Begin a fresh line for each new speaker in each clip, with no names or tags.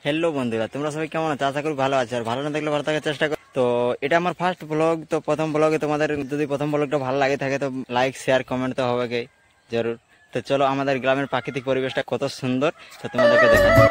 Hello বন্ধুরা, তোমরা সবাই কেমন আছো? আশা করি ভালো আছো। আর ভালো না থাকলে ভালো থাকার চেষ্টা করো। তো এটা আমার ফার্স্ট ব্লগ। তো প্রথম ব্লগে তোমাদের যদি প্রথম ব্লগটা ভালো লাগে থাকে তো লাইক শেয়ার কমেন্ট তো হবে জরুর। তো চলো আমাদের গ্রামের প্রাকৃতিক পরিবেশটা কত সুন্দর তো তোমাদেরকে দেখাচ্ছি।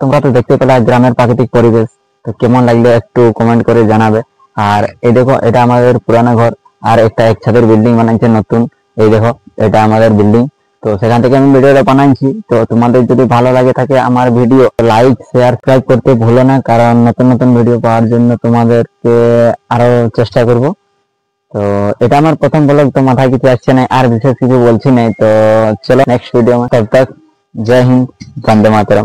তোমরা তো দেখতে পেলে গ্রামের প্রাকৃতিক পরিবেশ, তো কেমন লাগলো একটু কমেন্ট করে জানাবে। আর এই দেখো, এটা আমাদের পুরানো ঘর আর একটা এক ছাদের বিল্ডিং বানাইছে নতুন। এই দেখো, এটা আমাদের বিল্ডিং। তো সেখান থেকে আমি ভিডিওটা বানাইছি। তো তোমাদের যদি ভালো লাগে থাকে আমার ভিডিও, লাইক শেয়ার সাবস্ক্রাইব করতে ভুলো না, কারণ নতুন নতুন ভিডিও পাওয়ার জন্য তোমাদেরকে আরো চেষ্টা করব। তো এটা আমার প্রথম ব্লগ, তো মাথায় কিছু আসছে না, আর বিশেষ কিছু বলছি না। তো চলো নেক্সট ভিডিও। তব তক জয় হিন্দ, বন্দে মাতরম।